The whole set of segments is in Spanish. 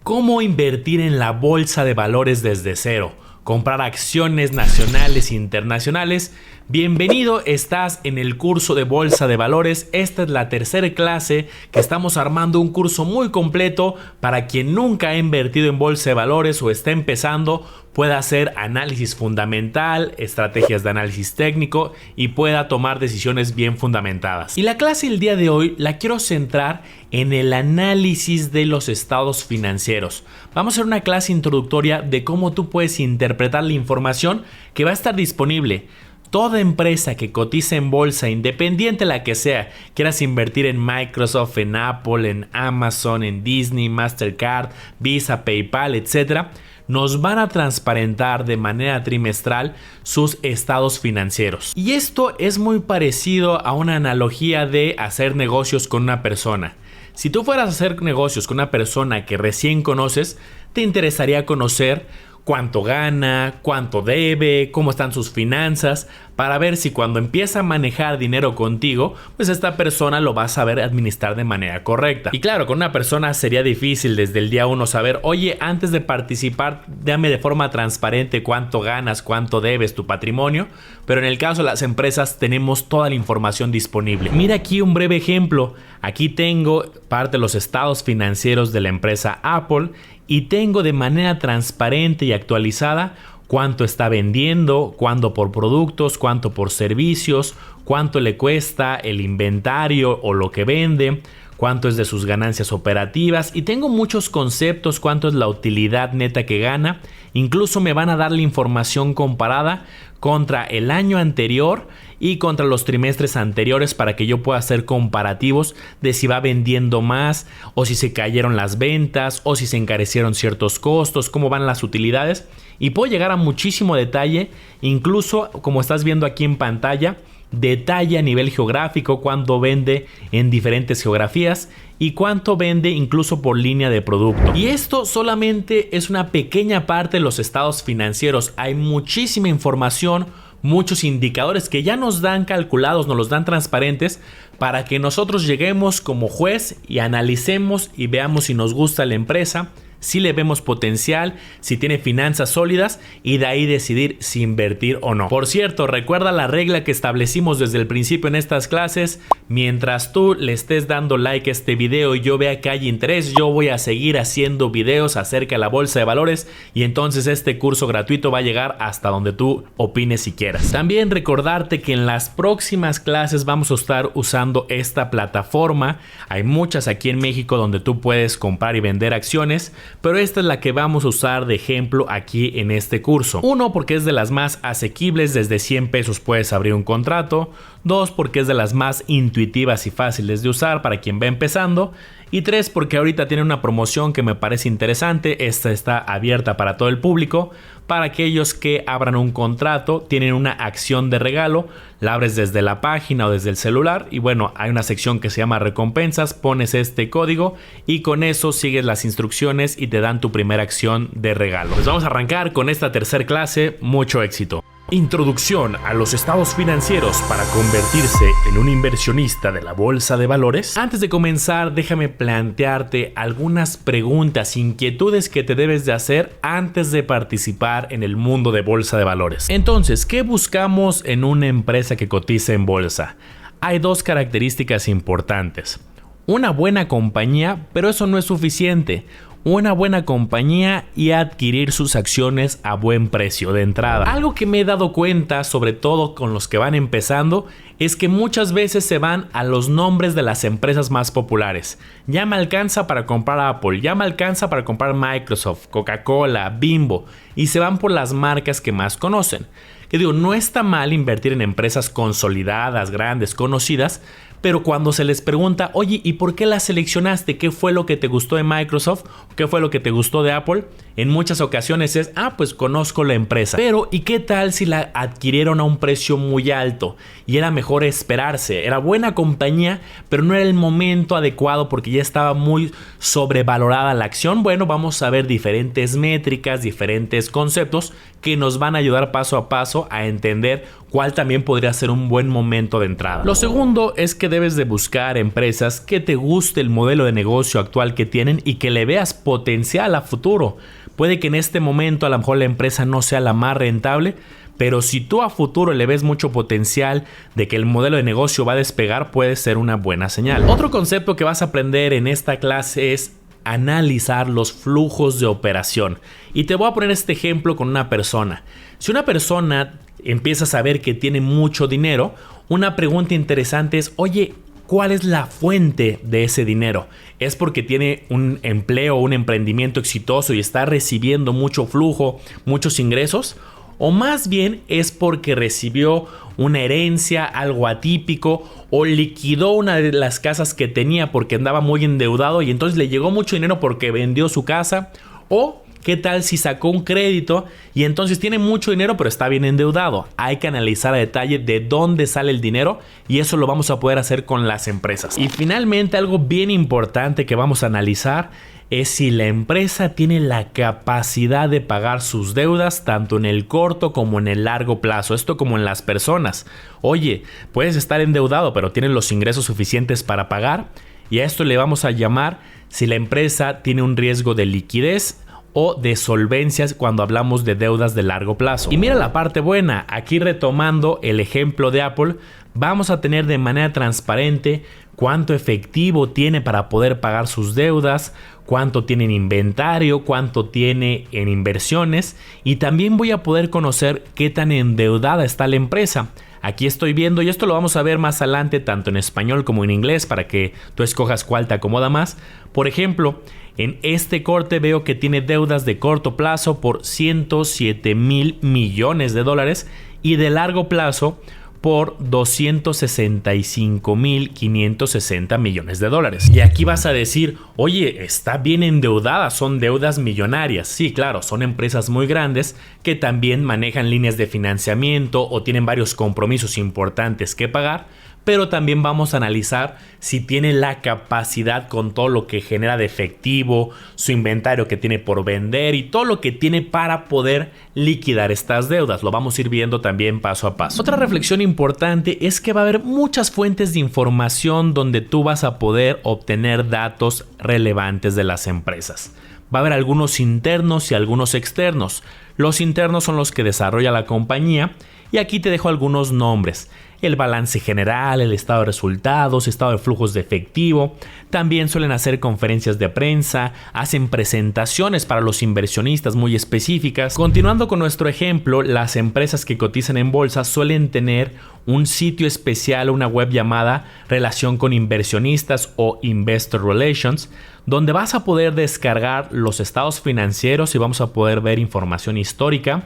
¿Cómo invertir en la bolsa de valores desde cero? Comprar acciones nacionales e internacionales. Bienvenido, estás en el curso de Bolsa de Valores. Esta es la tercera clase que estamos armando, un curso muy completo para quien nunca ha invertido en Bolsa de Valores o está empezando, pueda hacer análisis fundamental, estrategias de análisis técnico y pueda tomar decisiones bien fundamentadas. Y la clase del día de hoy la quiero centrar en el análisis de los estados financieros. Vamos a hacer una clase introductoria de cómo tú puedes interpretar la información que va a estar disponible. Toda empresa que cotiza en bolsa, independiente la que sea, quieras invertir en Microsoft, en Apple, en Amazon, en Disney, Mastercard, Visa, PayPal, etc., nos van a transparentar de manera trimestral sus estados financieros. Y esto es muy parecido a una analogía de hacer negocios con una persona. Si tú fueras a hacer negocios con una persona que recién conoces, te interesaría conocer cuánto gana, cuánto debe, cómo están sus finanzas, para ver si cuando empieza a manejar dinero contigo, pues esta persona lo va a saber administrar de manera correcta. Y claro, con una persona sería difícil desde el día uno saber, oye, antes de participar, dame de forma transparente cuánto ganas, cuánto debes, tu patrimonio. Pero en el caso de las empresas tenemos toda la información disponible. Mira aquí un breve ejemplo. Aquí tengo parte de los estados financieros de la empresa Apple y tengo de manera transparente y actualizada cuánto está vendiendo, cuánto por productos, cuánto por servicios, cuánto le cuesta el inventario o lo que vende, cuánto es de sus ganancias operativas, y tengo muchos conceptos, cuánto es la utilidad neta que gana. Incluso me van a dar la información comparada contra el año anterior y contra los trimestres anteriores para que yo pueda hacer comparativos de si va vendiendo más o si se cayeron las ventas o si se encarecieron ciertos costos, cómo van las utilidades, y puedo llegar a muchísimo detalle, incluso como estás viendo aquí en pantalla, detalle a nivel geográfico, cuánto vende en diferentes geografías y cuánto vende incluso por línea de producto. Y esto solamente es una pequeña parte de los estados financieros. Hay muchísima información, muchos indicadores que ya nos dan calculados, nos los dan transparentes para que nosotros lleguemos como juez y analicemos y veamos si nos gusta la empresa, si le vemos potencial, si tiene finanzas sólidas, y de ahí decidir si invertir o no. Por cierto, recuerda la regla que establecimos desde el principio en estas clases. Mientras tú le estés dando like a este video y yo vea que hay interés, yo voy a seguir haciendo videos acerca de la bolsa de valores, y entonces este curso gratuito va a llegar hasta donde tú opines si quieras. También recordarte que en las próximas clases vamos a estar usando esta plataforma. Hay muchas aquí en México donde tú puedes comprar y vender acciones, pero esta es la que vamos a usar de ejemplo aquí en este curso. Uno, porque es de las más asequibles, desde 100 pesos puedes abrir un contrato. Dos, porque es de las más intuitivas y fáciles de usar para quien va empezando. Y tres, porque ahorita tiene una promoción que me parece interesante. Esta está abierta para todo el público. Para aquellos que abran un contrato, tienen una acción de regalo. La abres desde la página o desde el celular. Y bueno, hay una sección que se llama recompensas. Pones este código y con eso sigues las instrucciones y te dan tu primera acción de regalo. Pues vamos a arrancar con esta tercera clase. Mucho éxito. Introducción a los estados financieros para convertirse en un inversionista de la bolsa de valores. Antes de comenzar, déjame plantearte algunas preguntas, inquietudes que te debes de hacer antes de participar en el mundo de bolsa de valores. Entonces, ¿qué buscamos en una empresa que cotiza en bolsa? Hay dos características importantes. Una buena compañía, pero eso no es suficiente. Una buena compañía y adquirir sus acciones a buen precio de entrada. Algo que me he dado cuenta, sobre todo con los que van empezando, es que muchas veces se van a los nombres de las empresas más populares. Ya me alcanza para comprar Apple, ya me alcanza para comprar Microsoft, Coca-Cola, Bimbo, y se van por las marcas que más conocen. Que digo, no está mal invertir en empresas consolidadas, grandes, conocidas, pero cuando se les pregunta, oye, ¿y por qué la seleccionaste? ¿Qué fue lo que te gustó de Microsoft? ¿Qué fue lo que te gustó de Apple? En muchas ocasiones es, pues conozco la empresa. Pero, ¿y qué tal si la adquirieron a un precio muy alto? Y era mejor esperarse. Era buena compañía, pero no era el momento adecuado porque ya estaba muy sobrevalorada la acción. Bueno, vamos a ver diferentes métricas, diferentes conceptos que nos van a ayudar paso a paso a entender cual también podría ser un buen momento de entrada. Lo segundo es que debes de buscar empresas que te guste el modelo de negocio actual que tienen y que le veas potencial a futuro. Puede que en este momento a lo mejor la empresa no sea la más rentable, pero si tú a futuro le ves mucho potencial de que el modelo de negocio va a despegar, puede ser una buena señal. Otro concepto que vas a aprender en esta clase es analizar los flujos de operación. Y te voy a poner este ejemplo con una persona. Si una persona empieza a saber que tiene mucho dinero, una pregunta interesante es, oye, ¿cuál es la fuente de ese dinero? ¿Es porque tiene un empleo, un emprendimiento exitoso y está recibiendo mucho flujo, muchos ingresos? ¿O más bien es porque recibió una herencia, algo atípico, o liquidó una de las casas que tenía porque andaba muy endeudado y entonces le llegó mucho dinero porque vendió su casa? ¿O qué tal si sacó un crédito y entonces tiene mucho dinero pero está bien endeudado? Hay que analizar a detalle de dónde sale el dinero y eso lo vamos a poder hacer con las empresas. Y finalmente, algo bien importante que vamos a analizar es si la empresa tiene la capacidad de pagar sus deudas tanto en el corto como en el largo plazo. Esto como en las personas. Oye, puedes estar endeudado pero tienes los ingresos suficientes para pagar, y a esto le vamos a llamar si la empresa tiene un riesgo de liquidez o de solvencias cuando hablamos de deudas de largo plazo. Y mira la parte buena, aquí retomando el ejemplo de Apple, vamos a tener de manera transparente cuánto efectivo tiene para poder pagar sus deudas, cuánto tiene en inventario, cuánto tiene en inversiones, y también voy a poder conocer qué tan endeudada está la empresa. Aquí estoy viendo, y esto lo vamos a ver más adelante tanto en español como en inglés para que tú escojas cuál te acomoda más. Por ejemplo, en este corte veo que tiene deudas de corto plazo por 107,000 millones de dólares y de largo plazo por 265,560 millones de dólares. Y aquí vas a decir, oye, está bien endeudada, son deudas millonarias. Sí, claro, son empresas muy grandes que también manejan líneas de financiamiento o tienen varios compromisos importantes que pagar, pero también vamos a analizar si tiene la capacidad con todo lo que genera de efectivo, su inventario que tiene por vender y todo lo que tiene para poder liquidar estas deudas. Lo vamos a ir viendo también paso a paso. Otra reflexión importante es que va a haber muchas fuentes de información donde tú vas a poder obtener datos relevantes de las empresas. Va a haber algunos internos y algunos externos. Los internos son los que desarrolla la compañía y aquí te dejo algunos nombres. El balance general, el estado de resultados, estado de flujos de efectivo. También suelen hacer conferencias de prensa, hacen presentaciones para los inversionistas muy específicas. Continuando con nuestro ejemplo, las empresas que cotizan en bolsa suelen tener un sitio especial, una web llamada Relación con Inversionistas o Investor Relations, donde vas a poder descargar los estados financieros y vamos a poder ver información histórica.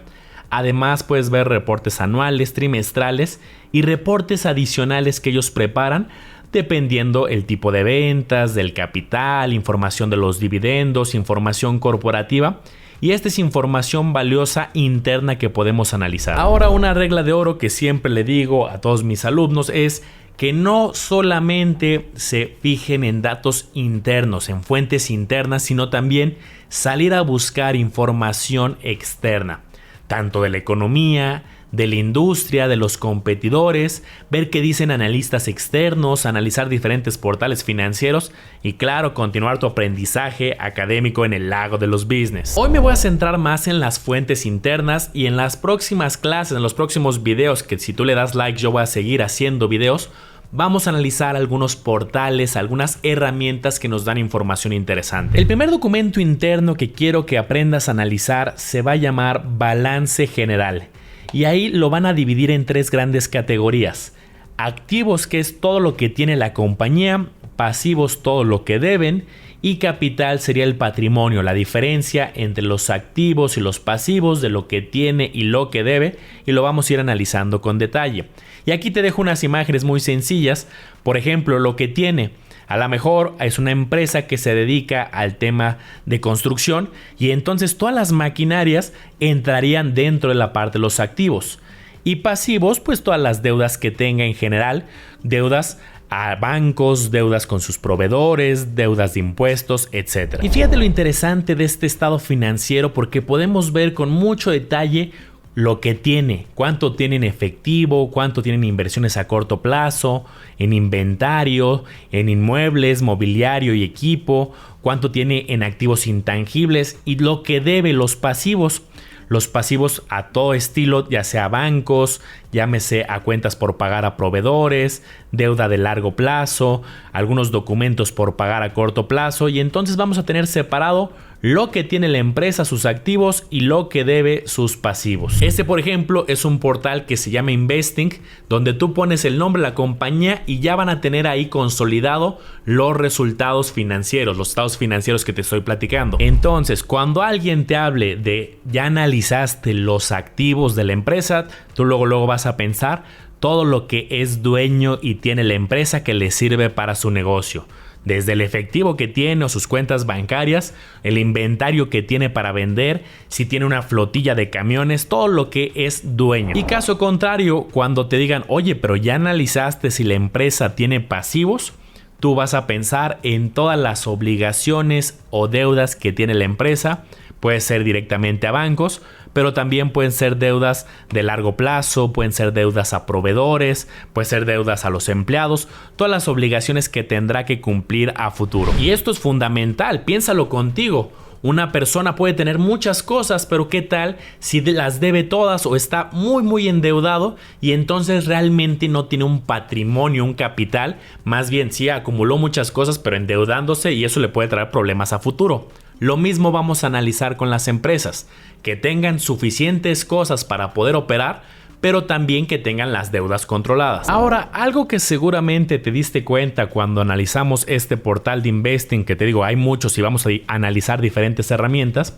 Además puedes ver reportes anuales, trimestrales y reportes adicionales que ellos preparan dependiendo el tipo de ventas, del capital, información de los dividendos, información corporativa. Y esta es información valiosa interna que podemos analizar. Ahora, una regla de oro que siempre le digo a todos mis alumnos es que no solamente se fijen en datos internos, en fuentes internas, sino también salir a buscar información externa, tanto de la economía, de la industria, de los competidores, ver qué dicen analistas externos, analizar diferentes portales financieros y claro, continuar tu aprendizaje académico en el lago de los business. Hoy me voy a centrar más en las fuentes internas y en las próximas clases, en los próximos videos, que si tú le das like yo voy a seguir haciendo videos, vamos a analizar algunos portales, algunas herramientas que nos dan información interesante. El primer documento interno que quiero que aprendas a analizar se va a llamar Balance General. Y ahí lo van a dividir en tres grandes categorías. Activos, que es todo lo que tiene la compañía, pasivos, todo lo que deben, y capital sería el patrimonio, la diferencia entre los activos y los pasivos de lo que tiene y lo que debe, y lo vamos a ir analizando con detalle. Y aquí te dejo unas imágenes muy sencillas. Por ejemplo, lo que tiene, a lo mejor es una empresa que se dedica al tema de construcción y entonces todas las maquinarias entrarían dentro de la parte de los activos. Y pasivos, pues todas las deudas que tenga en general, deudas a bancos, deudas con sus proveedores, deudas de impuestos, etc. Y fíjate lo interesante de este estado financiero porque podemos ver con mucho detalle lo que tiene, cuánto tiene en efectivo, cuánto tiene en inversiones a corto plazo, en inventario, en inmuebles, mobiliario y equipo, cuánto tiene en activos intangibles y lo que debe, los pasivos. Los pasivos a todo estilo, ya sea a bancos, llámese a cuentas por pagar a proveedores, deuda de largo plazo, algunos documentos por pagar a corto plazo, y entonces vamos a tener separado lo que tiene la empresa, sus activos, y lo que debe, sus pasivos. Este, por ejemplo, es un portal que se llama Investing, donde tú pones el nombre de la compañía y ya van a tener ahí consolidado los resultados financieros, los estados financieros que te estoy platicando. Entonces, cuando alguien te hable de ya analizaste los activos de la empresa, tú luego vas a pensar todo lo que es dueño y tiene la empresa que le sirve para su negocio. Desde el efectivo que tiene o sus cuentas bancarias, el inventario que tiene para vender, si tiene una flotilla de camiones, todo lo que es dueño. Y caso contrario, cuando te digan, oye, pero ya analizaste si la empresa tiene pasivos, tú vas a pensar en todas las obligaciones o deudas que tiene la empresa. Puede ser directamente a bancos, pero también pueden ser deudas de largo plazo, pueden ser deudas a proveedores, pueden ser deudas a los empleados, todas las obligaciones que tendrá que cumplir a futuro. Y esto es fundamental, piénsalo contigo. Una persona puede tener muchas cosas, pero ¿qué tal si las debe todas o está muy endeudado y entonces realmente no tiene un patrimonio, un capital? Más bien sí acumuló muchas cosas, pero endeudándose, y eso le puede traer problemas a futuro. Lo mismo vamos a analizar con las empresas, que tengan suficientes cosas para poder operar, pero también que tengan las deudas controladas. Ahora, algo que seguramente te diste cuenta cuando analizamos este portal de Investing, que te digo, hay muchos y vamos a analizar diferentes herramientas,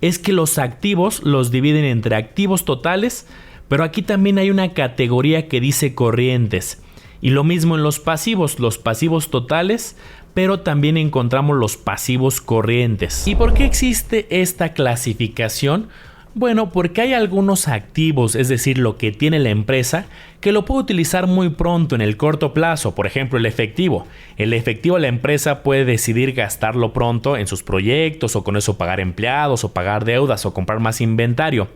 es que los activos los dividen entre activos totales, pero aquí también hay una categoría que dice corrientes. Y lo mismo en los pasivos totales, pero también encontramos los pasivos corrientes. ¿Y por qué existe esta clasificación? Bueno, porque hay algunos activos, es decir, lo que tiene la empresa, que lo puede utilizar muy pronto en el corto plazo. Por ejemplo, el efectivo. El efectivo, la empresa puede decidir gastarlo pronto en sus proyectos, o con eso pagar empleados, o pagar deudas, o comprar más inventario.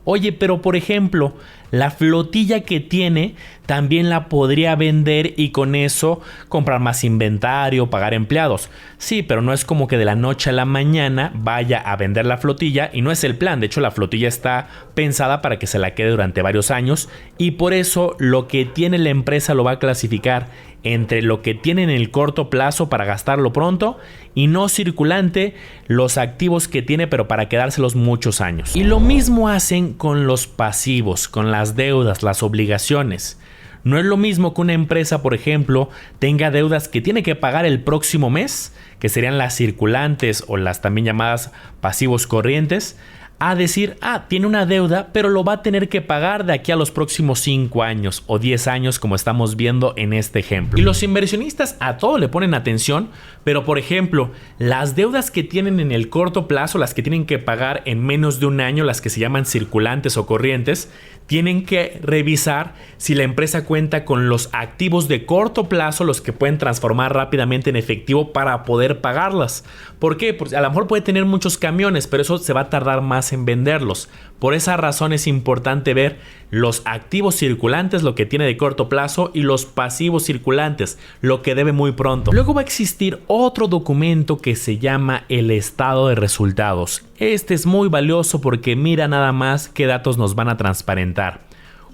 Oye, pero por ejemplo, la flotilla que tiene también la podría vender y con eso comprar más inventario, pagar empleados. Sí, pero no es como que de la noche a la mañana vaya a vender la flotilla, y no es el plan. De hecho, la flotilla está pensada para que se la quede durante varios años, y por eso lo que tiene la empresa lo va a clasificar entre lo que tiene en el corto plazo para gastarlo pronto y no circulante, los activos que tiene pero para quedárselos muchos años. Y lo mismo hacen con los pasivos, con las deudas, las obligaciones. No es lo mismo que una empresa, por ejemplo, tenga deudas que tiene que pagar el próximo mes, que serían las circulantes o las también llamadas pasivos corrientes, a decir, tiene una deuda, pero lo va a tener que pagar de aquí a los próximos 5 años o 10 años, como estamos viendo en este ejemplo. Y los inversionistas a todo le ponen atención, pero por ejemplo, las deudas que tienen en el corto plazo, las que tienen que pagar en menos de un año, las que se llaman circulantes o corrientes, tienen que revisar si la empresa cuenta con los activos de corto plazo, los que pueden transformar rápidamente en efectivo para poder pagarlas. ¿Por qué? Porque a lo mejor puede tener muchos camiones, pero eso se va a tardar más en venderlos. Por esa razón es importante ver los activos circulantes, lo que tiene de corto plazo, y los pasivos circulantes, lo que debe muy pronto. Luego va a existir otro documento que se llama el estado de resultados. Este es muy valioso porque mira nada más qué datos nos van a transparentar.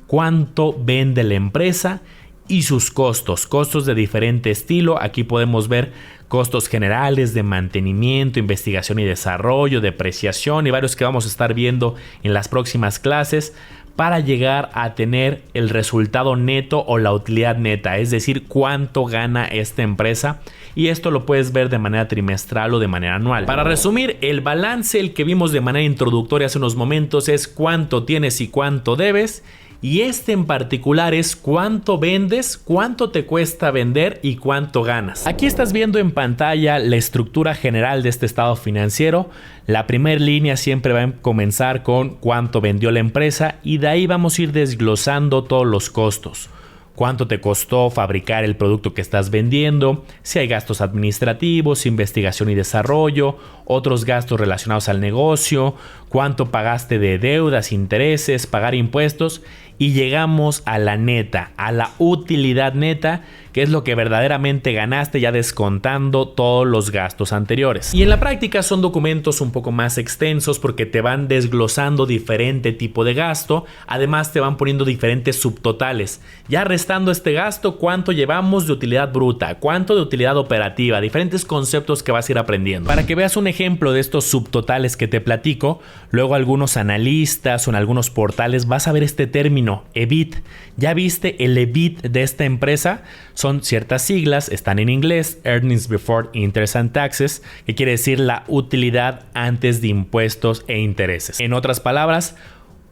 Cuánto vende la empresa y sus costos de diferente estilo. Aquí podemos ver costos generales de mantenimiento, investigación y desarrollo, depreciación y varios que vamos a estar viendo en las próximas clases, para llegar a tener el resultado neto o la utilidad neta, es decir, cuánto gana esta empresa, y esto lo puedes ver de manera trimestral o de manera anual. Para resumir, el balance, el que vimos de manera introductoria hace unos momentos, es cuánto tienes y cuánto debes. Y este en particular es cuánto vendes, cuánto te cuesta vender y cuánto ganas. Aquí estás viendo en pantalla la estructura general de este estado financiero. La primera línea siempre va a comenzar con cuánto vendió la empresa, y de ahí vamos a ir desglosando todos los costos. cuánto te costó fabricar el producto que estás vendiendo, si hay gastos administrativos, investigación y desarrollo, otros gastos relacionados al negocio, cuánto pagaste de deudas, intereses, pagar impuestos, y llegamos a la neta, a la utilidad neta, que es lo que verdaderamente ganaste ya descontando todos los gastos anteriores. Y en la práctica son documentos un poco más extensos porque te van desglosando diferente tipo de gasto, además te van poniendo diferentes subtotales, ya restando este gasto, cuánto llevamos de utilidad bruta, cuánto de utilidad operativa, diferentes conceptos que vas a ir aprendiendo. Para que veas un ejemplo de estos subtotales que te platico, luego algunos analistas o en algunos portales vas a ver este término EBIT. ¿Ya viste el EBIT de esta empresa? Son ciertas siglas, están en inglés, Earnings Before Interest and Taxes, que quiere decir la utilidad antes de impuestos e intereses. En otras palabras,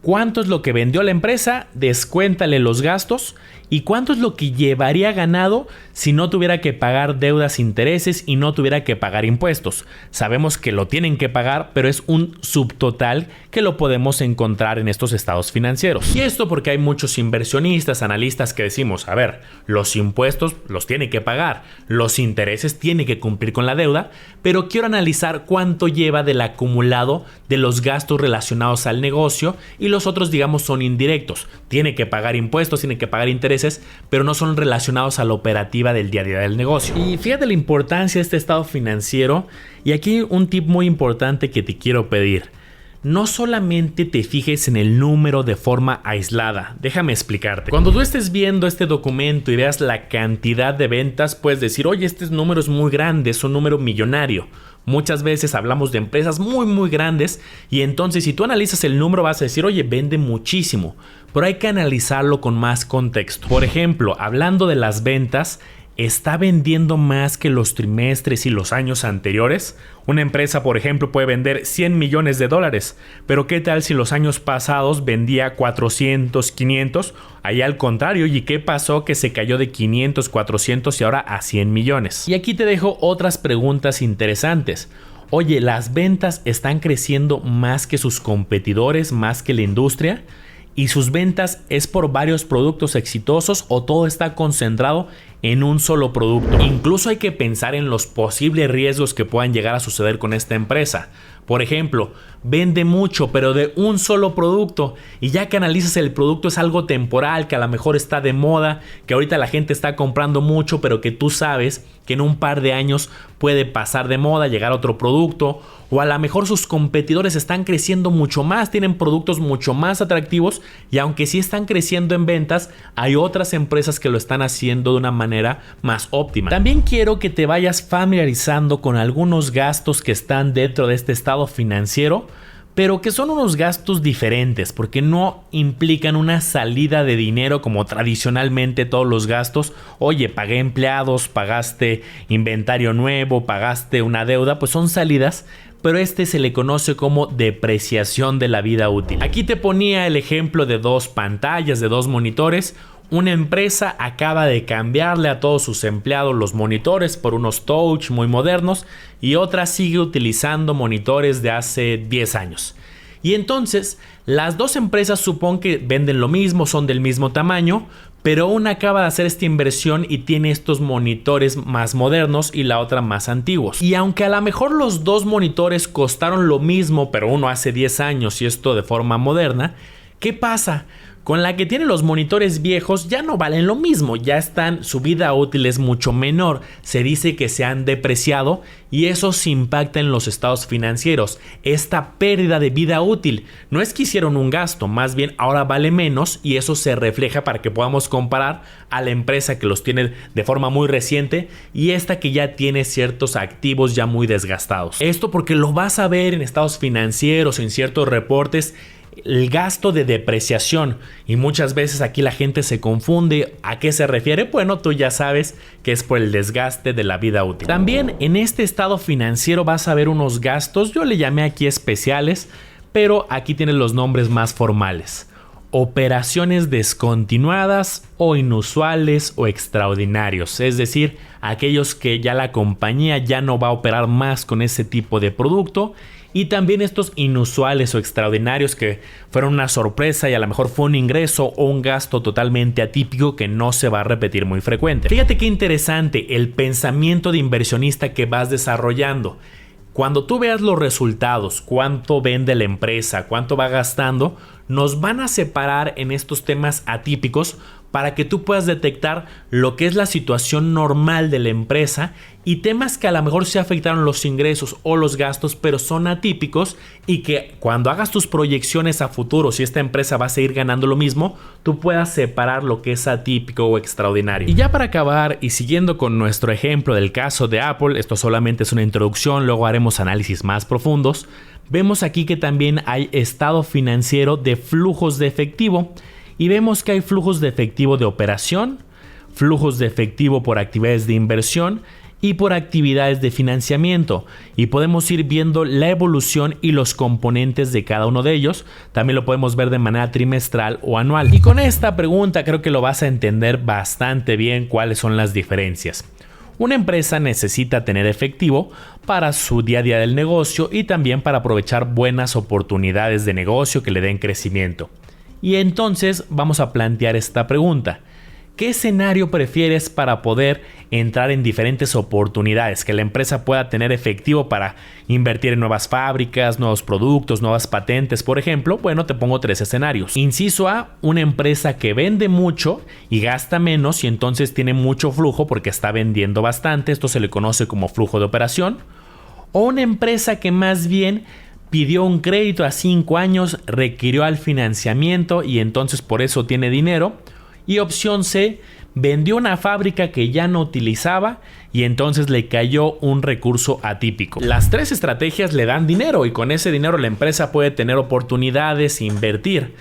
¿cuánto es lo que vendió la empresa? Descuéntale los gastos. ¿Y cuánto es lo que llevaría ganado si no tuviera que pagar deudas, intereses y no tuviera que pagar impuestos? Sabemos que lo tienen que pagar, pero es un subtotal que lo podemos encontrar en estos estados financieros. Y esto porque hay muchos inversionistas, analistas que decimos, a ver, los impuestos los tiene que pagar, los intereses tiene que cumplir con la deuda, pero quiero analizar cuánto lleva del acumulado de los gastos relacionados al negocio y los otros, digamos, son indirectos. Tiene que pagar impuestos, tiene que pagar intereses, pero no son relacionados a la operativa del día a día del negocio. Y fíjate la importancia de este estado financiero. Y aquí un tip muy importante que te quiero pedir. No solamente te fijes en el número de forma aislada. Déjame explicarte. Cuando tú estés viendo este documento y veas la cantidad de ventas, puedes decir, oye, este número es muy grande, es un número millonario. Muchas veces hablamos de empresas muy grandes y entonces si tú analizas el número vas a decir, oye, vende muchísimo. Pero hay que analizarlo con más contexto. Por ejemplo, hablando de las ventas, ¿está vendiendo más que los trimestres y los años anteriores? Una empresa, por ejemplo, puede vender $100 millones, pero ¿qué tal si los años pasados vendía 400, 500? Ahí al contrario, ¿y qué pasó? Que se cayó de 500, 400 y ahora a 100 millones. Y aquí te dejo otras preguntas interesantes. Oye, ¿las ventas están creciendo más que sus competidores, más que la industria? ¿Y sus ventas es por varios productos exitosos o todo está concentrado en un solo producto? Incluso hay que pensar en los posibles riesgos que puedan llegar a suceder con esta empresa. Por ejemplo, vende mucho pero de un solo producto y ya que analizas el producto es algo temporal, que a lo mejor está de moda, que ahorita la gente está comprando mucho pero que tú sabes que en un par de años puede pasar de moda, llegar a otro producto, o a lo mejor sus competidores están creciendo mucho más, tienen productos mucho más atractivos y aunque sí están creciendo en ventas, hay otras empresas que lo están haciendo de una manera más óptima. También quiero que te vayas familiarizando con algunos gastos que están dentro de este estado financiero, pero que son unos gastos diferentes porque no implican una salida de dinero como tradicionalmente todos los gastos. Oye, pagué empleados, pagaste inventario nuevo, pagaste una deuda, pues son salidas, pero este se le conoce como depreciación de la vida útil. Aquí te ponía el ejemplo de dos pantallas, de dos monitores. Una empresa acaba de cambiarle a todos sus empleados los monitores por unos touch muy modernos y otra sigue utilizando monitores de hace 10 años. Y entonces las dos empresas supón que venden lo mismo, son del mismo tamaño, pero una acaba de hacer esta inversión y tiene estos monitores más modernos y la otra más antiguos. Y aunque a lo mejor los dos monitores costaron lo mismo, pero uno hace 10 años y esto de forma moderna, ¿qué pasa? Con la que tiene los monitores viejos ya no valen lo mismo, ya están, su vida útil es mucho menor, se dice que se han depreciado y eso se impacta en los estados financieros. Esta pérdida de vida útil no es que hicieron un gasto, más bien ahora vale menos y eso se refleja para que podamos comparar a la empresa que los tiene de forma muy reciente y esta que ya tiene ciertos activos ya muy desgastados. Esto porque lo vas a ver en estados financieros, en ciertos reportes, el gasto de depreciación, y muchas veces aquí la gente se confunde. ¿A qué se refiere? Bueno, tú ya sabes que es por el desgaste de la vida útil. También en este estado financiero vas a ver unos gastos, yo le llamé aquí especiales, pero aquí tienes los nombres más formales: operaciones descontinuadas o inusuales o extraordinarios, es decir, aquellos que ya la compañía ya no va a operar más con ese tipo de producto y también estos inusuales o extraordinarios que fueron una sorpresa y a lo mejor fue un ingreso o un gasto totalmente atípico que no se va a repetir muy frecuente. Fíjate qué interesante el pensamiento de inversionista que vas desarrollando. Cuando tú veas los resultados, cuánto vende la empresa, cuánto va gastando, nos van a separar en estos temas atípicos para que tú puedas detectar lo que es la situación normal de la empresa y temas que a lo mejor se afectaron los ingresos o los gastos, pero son atípicos y que cuando hagas tus proyecciones a futuro, si esta empresa va a seguir ganando lo mismo, tú puedas separar lo que es atípico o extraordinario. Y ya para acabar y siguiendo con nuestro ejemplo del caso de Apple, esto solamente es una introducción, luego haremos análisis más profundos. Vemos aquí que también hay estado financiero de flujos de efectivo y vemos que hay flujos de efectivo de operación, flujos de efectivo por actividades de inversión y por actividades de financiamiento, y podemos ir viendo la evolución y los componentes de cada uno de ellos. También lo podemos ver de manera trimestral o anual. Y con esta pregunta creo que lo vas a entender bastante bien cuáles son las diferencias. Una empresa necesita tener efectivo para su día a día del negocio y también para aprovechar buenas oportunidades de negocio que le den crecimiento. Y entonces vamos a plantear esta pregunta. ¿Qué escenario prefieres para poder entrar en diferentes oportunidades? Que la empresa pueda tener efectivo para invertir en nuevas fábricas, nuevos productos, nuevas patentes, por ejemplo. Bueno, te pongo 3 escenarios. Inciso A, una empresa que vende mucho y gasta menos y entonces tiene mucho flujo porque está vendiendo bastante. Esto se le conoce como flujo de operación. O una empresa que más bien pidió un crédito a 5 años, requirió al financiamiento y entonces por eso tiene dinero. Y opción C, vendió una fábrica que ya no utilizaba y entonces le cayó un recurso atípico. Las 3 estrategias le dan dinero y con ese dinero la empresa puede tener oportunidades, invertir,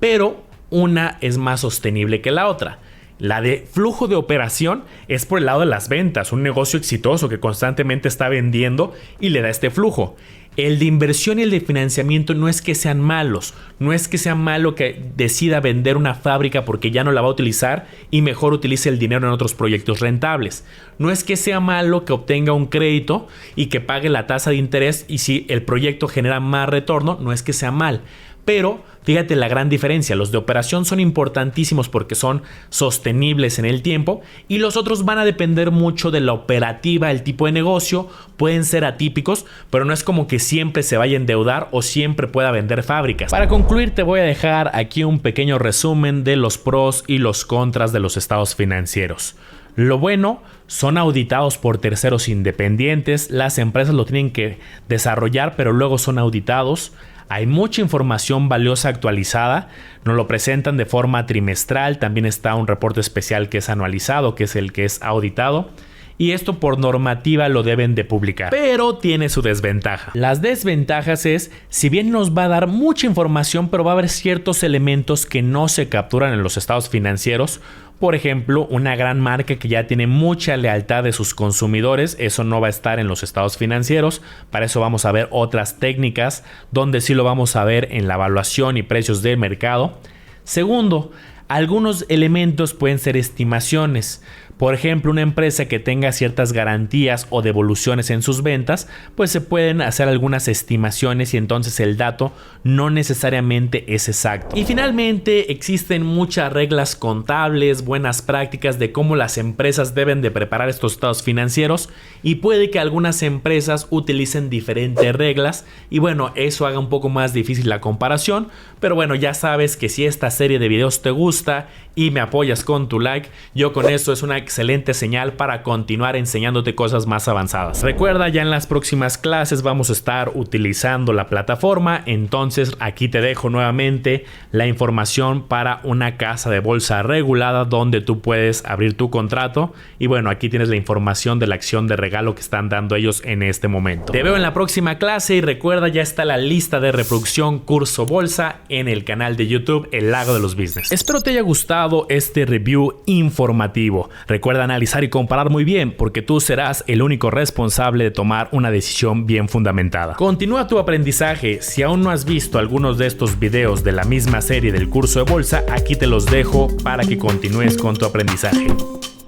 pero una es más sostenible que la otra. La de flujo de operación es por el lado de las ventas, un negocio exitoso que constantemente está vendiendo y le da este flujo. El de inversión y el de financiamiento no es que sean malos, no es que sea malo que decida vender una fábrica porque ya no la va a utilizar y mejor utilice el dinero en otros proyectos rentables. No es que sea malo que obtenga un crédito y que pague la tasa de interés y si el proyecto genera más retorno, no es que sea mal. Pero fíjate la gran diferencia, los de operación son importantísimos porque son sostenibles en el tiempo y los otros van a depender mucho de la operativa, el tipo de negocio, pueden ser atípicos, pero no es como que siempre se vaya a endeudar o siempre pueda vender fábricas. Para concluir te voy a dejar aquí un pequeño resumen de los pros y los contras de los estados financieros. Lo bueno, son auditados por terceros independientes, las empresas lo tienen que desarrollar pero luego son auditados. Hay mucha información valiosa actualizada, nos lo presentan de forma trimestral, también está un reporte especial que es anualizado, que es el que es auditado. Y esto por normativa lo deben de publicar, pero tiene su desventaja. Las desventajas es, si bien nos va a dar mucha información, pero va a haber ciertos elementos que no se capturan en los estados financieros. Por ejemplo, una gran marca que ya tiene mucha lealtad de sus consumidores, eso no va a estar en los estados financieros. Para eso vamos a ver otras técnicas donde sí lo vamos a ver en la evaluación y precios del mercado. Segundo, algunos elementos pueden ser estimaciones. Por ejemplo, una empresa que tenga ciertas garantías o devoluciones en sus ventas, pues se pueden hacer algunas estimaciones y entonces el dato no necesariamente es exacto. Y finalmente existen muchas reglas contables, buenas prácticas de cómo las empresas deben de preparar estos estados financieros y puede que algunas empresas utilicen diferentes reglas y bueno, eso haga un poco más difícil la comparación, pero bueno, ya sabes que si esta serie de videos te gusta y me apoyas con tu like, yo con eso es una excelente señal para continuar enseñándote cosas más avanzadas. Recuerda, ya en las próximas clases vamos a estar utilizando la plataforma, entonces aquí te dejo nuevamente la información para una casa de bolsa regulada donde tú puedes abrir tu contrato y bueno, aquí tienes la información de la acción de regalo que están dando ellos en este momento. Te veo en la próxima clase y recuerda, ya está la lista de reproducción Curso Bolsa en el canal de YouTube El Lago de los Business. Espero te haya gustado este review informativo. Recuerda analizar y comparar muy bien porque tú serás el único responsable de tomar una decisión bien fundamentada. Continúa tu aprendizaje. Si aún no has visto algunos de estos videos de la misma serie del curso de bolsa, aquí te los dejo para que continúes con tu aprendizaje.